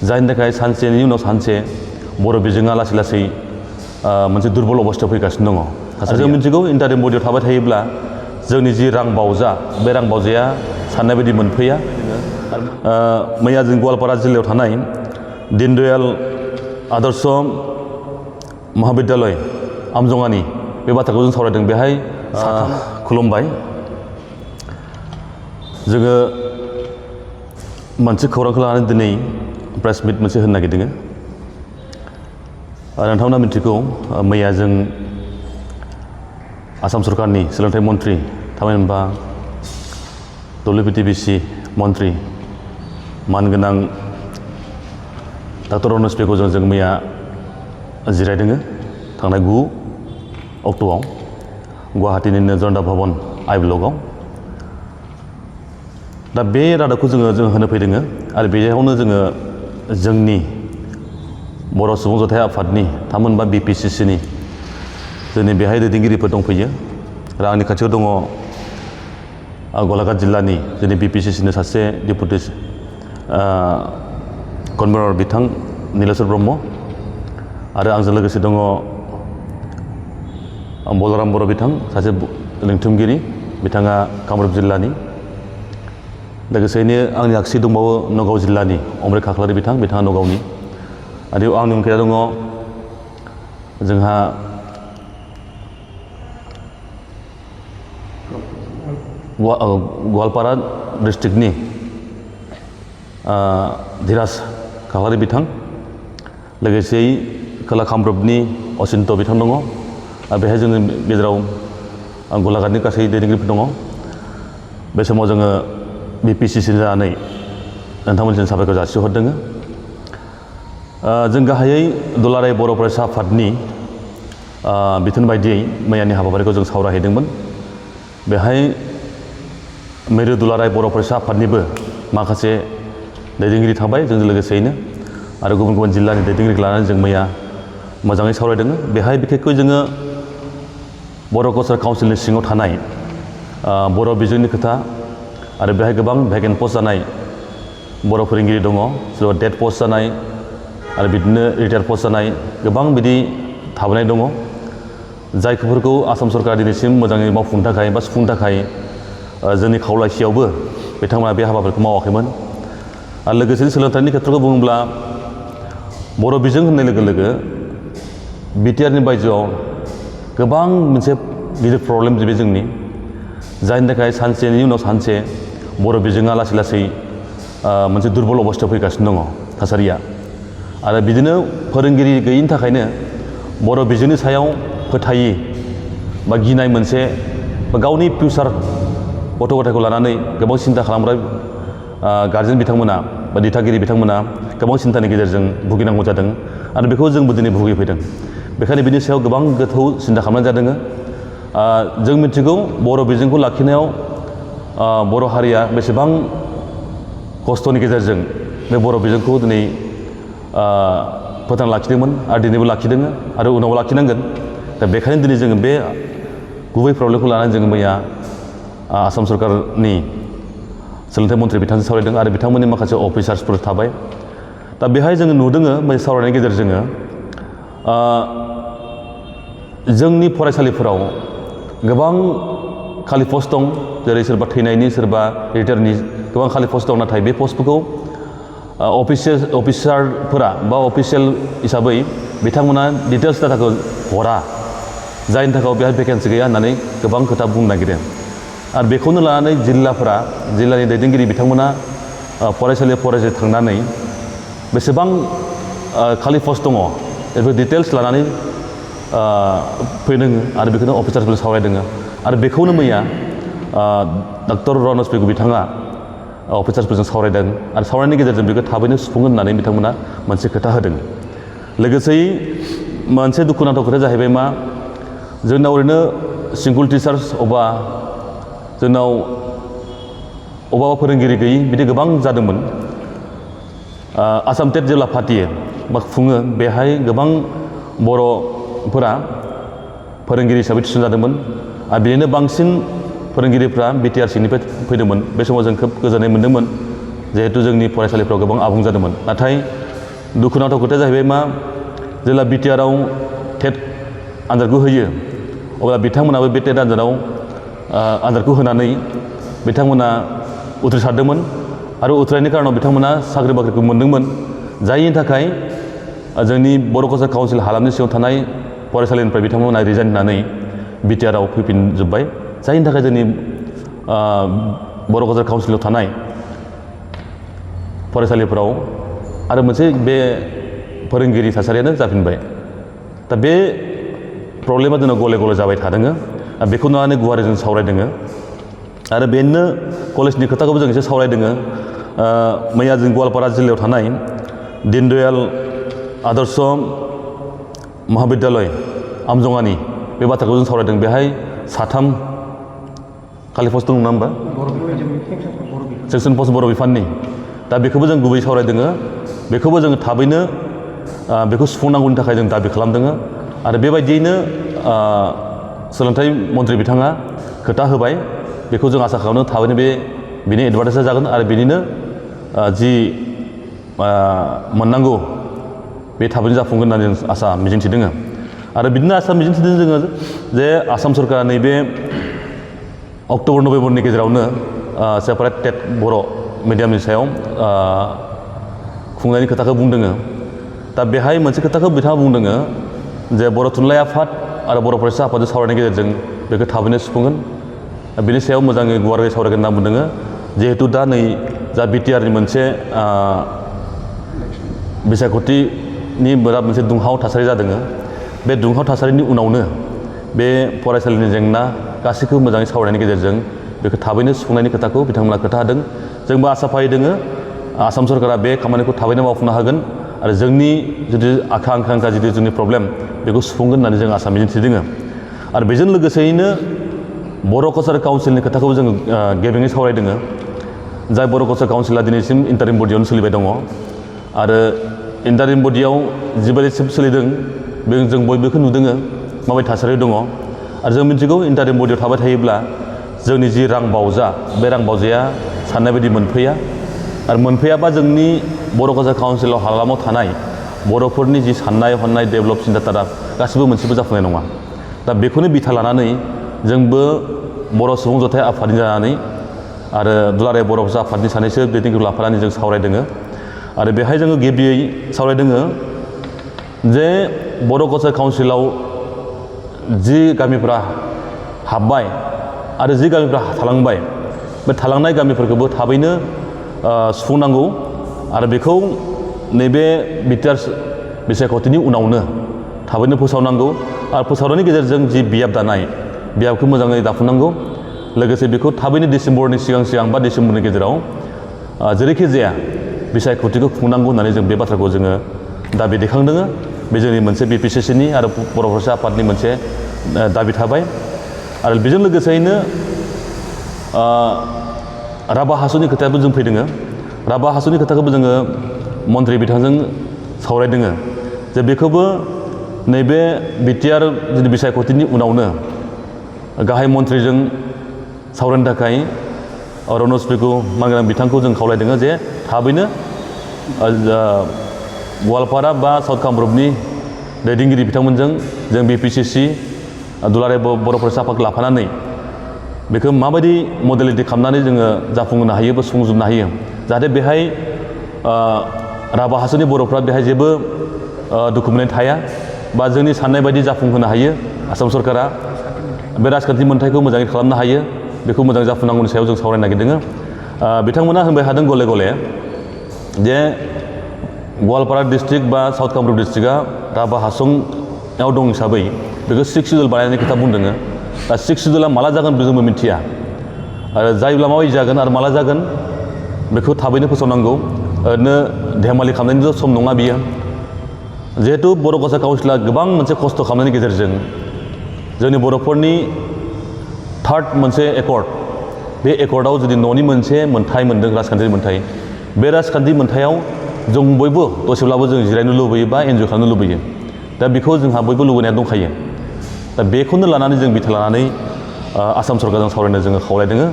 जायनि थाखाय सानसेनि उनाव सानसे बर' बिजोङा लासै लासै मोनसे दुरबल अबस्थायाव फैगासिनो दङ। जों मिथिगौ इन्टारिम बडियाव थाबाय थायोब्ला जोंनि जि रां बावजा बे रां बावजाया साननाय बायदि मोनफैया। मैया जों गवालपारा जिल्लायाव थानाय दीनदयाल आदर्श महाविद्यालय आमजङानि बे बाथ्राखौ जों सावरायदों। बेहाय खुलुमबाय। जोङो मोनसे खौरांखौ लानानै दिनै प्रेस मिट मोनसे होनो नागिरदों। नोंथांमोना मिथिगौ मैया जों आसाम सरकारनि सोलोंथाइ मन्त्रि थामहिनबा WBTBC मन्त्रि मानगोनां डक्टर रनज पेगुजों जों मैया जिरायदों थांनाय 9 अक्ट'आव गुवाहाटीनिनो जनता भवन आइ ब्लकआव। दा बे रादाबखौ जों होनो फैदों आरो बेयावनो जोङो जोंनि बर' सुबुं जथाइ आफादनि थामहिनबा BPCCनि जोंनि बेहाय दैदेनगिरिफोर दंफैयो आरो आंनि खाथियाव दङ गलाघाट जिल्लानि जोंनि BPCCनि सासे डेपुटि कनभेनर बिथां नीलेश्वर ब्रह्म आरो आंजों लोगोसे दङ बलराम बर' बिथां सासे लिंथुमगिरि बिथाङा कामरुप जिल्लानि। लोगोसेयैनो आंनि आगसि दंबावो नगाव जिल्लानि अमृत खाख्लारि बिथां बिथाङा नगावनि। आरो आंनि उनखैजा दङ जोंहा गवालपारा डिस्ट्रिक्टनि धीराज खाख्लारि बिथां। लोगोसेयै खोला कामरुपनि अचिन्त बिथां दङ। बेहाय जोंनि गेजेराव गलाघाटनि गासै दैदेनगिरिफोर दङ। बे समाव जोङो BPCC जानानै नोंथांमोनजों साबायखर जासिहरदों। जों गाहायै दुलाराय बर' फरायसा आफादनि बिथोन बायदियै मैयानि हाबाफारिखौ जों सावरायहैदोंमोन। बेहाय मिरु दुलाराय बर' फरायसा आफादनिबो माखासे दैदेनगिरि थाबाय जोंजों लोगोसेयैनो आरो गुबुन गुबुन जिल्लानि दैदेनगिरिखौ लानानै जों मैया मोजाङै सावरायदों। बेहाय बिखेखকৈ जोङो बर' कालचार काउन्सिलनि सिङाव थानाय बर' बिजोंनि खोथा आरो बेहाय गोबां भेकेन्ट पस्ट जानाय बर' फोरोंगिरि दङ, सोरबा डेड पस्ट जानाय आरो बिदिनो रिटायार पस्ट जानाय गोबां बिदि थाबोनाय दङ जायफोरखौ आसाम सरकारा दिनैसिम मोजाङै मावफुंनो थाखाय बा सुफुंनो थाखाय जोंनि खावलायसेयावबो बिथांमोना बे हाबाफोरखौ मावाखैमोन। आरो लोगोसे सोलोंथाइनि खेथ्रखौ बुङोब्ला बर' बिजों होननाय लोगो लोगो बिटिआरनि बायजोआव गोबां मोनसे गिदिर प्रब्लेम बे जोंनि, जायनि थाखाय सानसेनि उनाव सानसे बर' बिजोङा लासै लासै मोनसे दुरबल अबस्थायाव फैगासिनो दङ थासारिया। आरो बिदिनो फोरोंगिरि गैयिनि थाखायनो बर' बिजोंनि सायाव फोथायि बा गिनाय मोनसे बा गावनि फिउचार गथ' गथायखौ लानानै गोबां सिन्था खालामग्रा गारजेन बिथांमोना बा दिथागिरि बिथांमोना गोबां सिन्थानि गेजेरजों भुगिनांगौ जादों आरो बेखौ जोंबो दिनै भुगिफैदों। बेखायनो बिनि सायाव गोबां गोथौ सिन्था खालामनाय जादों। जों मिथिगौ बर' बिजोंखौ लाखिनायाव बर' हारिया बेसेबां खस्थ'नि गेजेरजों बे बर' बिजोंखौ दिनै फोथांना लाखिदोंमोन आरो दिनैबो लाखिदों आरो उनावबो लाखिनांगोन। दा बेखायनो दिनै जोङो बे गुबै प्रब्लेमखौ लानानै जोङो मैया आसाम सरकारनि सोलोंथाइ मन्त्रि बिथांजों सावरायदों आरो बिथांमोननि माखासे अफिसार्सफोर थाबाय। दा बेहाय जोङो नुदों बे सावरायनायनि गेजेरजों जोंनि फरायसालिफोराव गोबां खालि पस्ट दं, जेरै सोरबा थैनायनि सोरबा रिटायारनि गोबां खालि पस्ट दं। नाथाय बे पस्टफोरखौ अफिसारफोरा बा अफिसियेल हिसाबै बिथांमोना डिटेल्स डाटाखौ हरा, जायनि थाखाय बेहाय भेकेन्सि गैया होननानै गोबां खोथा बुंनो नागिरदों। आरो बेखौनो लानानै जिल्लानि दैदेनगिरि बिथांमोना फरायसालि थांनानै बेसेबां खालि पस्ट दङ बेफोर डिटेल्स लानानै फैदों आरो बेखौनो अफिसारफोरजों सावरायदों। आरो बेखौनो मैया डक्टर रनज पेगु बिथाङा अफिसारफोरजों सावरायदों आरो सावरायनायनि गेजेरजों बेखौ थाबैनो सुफुंगोन होननानै बिथांमोना मोनसे खोथा होदों। लोगोसेयै मोनसे दुखुनांथाव खोथाया जाहैबाय मा, जोंनाव ओरैनो सिंगल टिचार्स जोंनाव अबावबा फोरोंगिरि गैयि बिदि गोबां जादोंमोन। आसाम टेट जेब्ला फाथियो बा खुङो बेहाय गोबां बर'फोरा फोरोंगिरि हिसाबै थिसनजादोंमोन आरो बेनिनो बांसिन फोरोंगिरिफ्रा बिटिआर सिंनिफ्राय फैदोंमोन। बे समाव जों खोब गोजोननाय मोन्दोंमोन जिहेतु जोंनि फरायसालिफ्राव गोबां आबुं जादोंमोन। नाथाय दुखुनांथाव खोथाया जाहैबाय मा जेब्ला बिटिआरआव टेट आनजादखौ होयो अब्ला बिथांमोनाबो बे टेट आनजादाव आनजादखौ होनानै बिथांमोना उथ्रिसारदोंमोन आरो उथ्रिनायनि कारनाव बिथांमोना साख्रि बाख्रिखौ मोनदोंमोन जायनि थाखाय जोंनि बर' कालचार काउन्सिल हालामनि सिङाव थानाय फरायसालिनिफ्राय बिथांमोना रिजाइन होनानै बिटिआरआव फैफिनजोब्बाय जायनि थाखाय जोंनि बर' कालचार काउन्सिलाव थानाय फरायसालिफोराव आरो मोनसे बे फोरोंगिरि थासारियानो जाफिनबाय दा बे प्रब्लेमा जोंनाव गले गले जाबाय थादों बेखौ नुनानै गुवारै जों सावरायदों आरो बेनो कलेजनि खोथाखौबो जों एसे सावरायदों मैया जों गवालपारा जिल्लायाव थानाय दीनदयाल आदर्श महाविद्यालय आमजङानि बे बाथ्राखौ जों सावरायदों बेहाय 3 खालि पस्ट दं नङा होमबा सेक्सन पस्ट बर' बिफाननि दा बेखौबो जों गुबै सावरायदों बेखौबो जों थाबैनो बेखौ सुफुंनांगौनि थाखाय जों दाबि खालामदों आरो बेबायदियैनो सोलोंथाइ मन्थ्रि बिथाङा खोथा होबाय बेखौ जों आसा खालामदों थाबैनो बेनि एडभार्टाइजआ जागोन आरो बेनिनो जि मोननांगौ बे थाबैनो जाफुंगोन होननानै जों आसा मिजिंथिदों आरो बिदिनो आसा मिजिंथिदों जोङो जे आसाम सरकारा नैबे अक्ट'बर नभेम्बरनि गेजेरावनो सेपारेट टेट बर' मिडियामनि सायाव खुंनायनि खोथाखौ बुंदों दा बेहाय मोनसे खोथाखौ बिथाङा बुंदों जे बर' थुनलाइ आफाद आरो बर' फरायसा आफादजों सावरायनायनि गेजेरजों बेखौ थाबैनो सुफुंगोन बेनि सायाव मोजाङै गुवारै सावरायगोन होनना बुंदों जिहेतु दा नै जा बिटिआरनि मोनसे बिसायख'थिनि बिराद मोनसे दुंहाव थासारि जादों बे दुंहाव थासारिनि उनावनो बे फरायसालिनि जेंना गासैखौबो मोजाङै सावरायनायनि गेजेरजों बेखौ थाबैनो सुफुंनायनि खोथाखौ बिथांमोना खोथा होदों जोंबो आसा फारिदों आसाम सरकारा बे खामानिखौ थाबैनो मावफुंनो हागोन आरो जोंनि जुदि आंखा जुदि जोंनि प्रब्लेम बेखौ सुफुंगोन होननानै जों आसा मिजिंथिदों आरो बेजों लोगोसेयैनो बर' कालचार काउन्सिलनि खोथाखौबो जों गेबेङै सावरायदों जाय बर' कालचार काउन्सिला दिनैसिम इन्टारिम बडियावनो सोलिबाय दङ आरो इन्टारिम बडियाव जिबायदि सोलिदों बे जों बयबो बेखौ नुदों माबायदि थासारि दङ आरो जों मिथिगौ इन्टारिम बडियाव थाबाय थायोब्ला जोंनि जि रां बावजा बे रां बावजाया साननाय बायदि मोनफैया आरो मोनफैयाबा जोंनि बर' कालचार काउन्सिलाव हालामाव थानाय बर'फोरनि जि साननाय हनाय डेभेलप सिन्थाधारा गासिबो मोनसेबो जाफुंनाय नङा दा बेखौनो बिथा लानानै जोंबो बर' सुबुं जथाय आफादनि जानानै आरो दुलाराय बर' फरायसा आफादनि सानैसो दैदेनगिरि लाफानानै जों सावरायदों आरो बेहाय जोङो गिबियै सावरायदों जे बर' कालचार काउन्सिलाव जि गामिफ्रा हाबबाय आरो जि गामिफ्रा थालांबाय बे थालांनाय गामिफोरखौबो थाबैनो सुफुंनांगौ आरो बेखौ नैबे बिटिआर बिसायख'थिनि उनावनो थाबैनो फोसावनांगौ आरो फोसावनायनि गेजेरजों जि बियाब दानाय बियाबखौ मोजाङै दाफुंनांगौ लोगोसे बेखौ थाबैनो डिसेम्बरनि सिगां बा डिसेम्बरनि गेजेराव जेरैखि जाया बिसायख'थिखौ खुंनांगौ होननानै जों बे बाथ्राखौ जोङो दाबि दैखांदों बे जोंनि मोनसे बिपिसिसिनि आरो बर' फरायसा आफादनि मोनसे दाबि थाबाय आरो बेजों लोगोसेयैनो राभा हास'नि खोथायाबो जों फैदों राभा हास'नि खोथाखौबो जोङो मन्थ्रि बिथांजों सावरायदों जे बेखौबो नैबे बिटिआर बिसायख'थिनि उनावनो गाहाय मन्थ्रिजों सावरायनो थाखाय रनज पेगु मानगोनां बिथांखौ जों खावलायदों जे थाबैनो गवालपारा बा साउथ कामरुपनि दैदेनगिरि बिथांमोनजों जों बिपिसिसि दुलाराय बर' फरायसा आफादखौ लाफानानै बेखौ माबायदि मडेलिटि खालामनानै जोङो जाफुंहोनो हायो बा सुफुंजोबनो हायो जाहाथे बेहाय राभा हासोनि बर'फ्रा बेहाय जेबो दुखु मोननाय थाया बा जोंनि साननाय बायदि जाफुंहोनो हायो आसाम सरकारा बे राजखान्थि मोन्थायखौ मोजाङै खालामनो हायो बेखौ मोजां जाफुंनांगौनि सायाव जों सावरायनो नागिरदों बिथांमोना होनबाय थादों गले गले जे गवालपारा डिस्ट्रिक्ट बा साउथ कामरुप डिस्ट्रिक्टआ राभा हासंआव दं हिसाबै बेखौ 6 सिडुल बानायनायनि खोथा बुंदों दा 6 सिडुला माला जागोन जोंबो मिथिया आरो जायोब्ला माबायदि जागोन आरो माला जागोन बेखौ थाबैनो फोसावनांगौ ओरैनो धेमालि खालामनायनिल' सम नङा बियो जिहेतु बर' कालचार काउन्सिला गोबां मोनसे खस्थ' खालामनायनि गेजेरजों जोंनि बर'फोरनि 3rd मोनसे एकर्ड बे एकर्डआव जुदि न'नि मोनसे मोन्थाय मोन्दों राजखान्थिनि मोन्थाय बे राजखान्थि मोन्थायाव जों बयबो दसेब्लाबो जों जिरायनो लुबैयो बा एन्जय खालामनो लुबैयो दा बेखौ जोंहा बयबो लुबैनाया दंखायो दा बेखौनो लानानै जों बिथा लानानै आसाम सरकारजों सावरायनो जोङो खावलायदों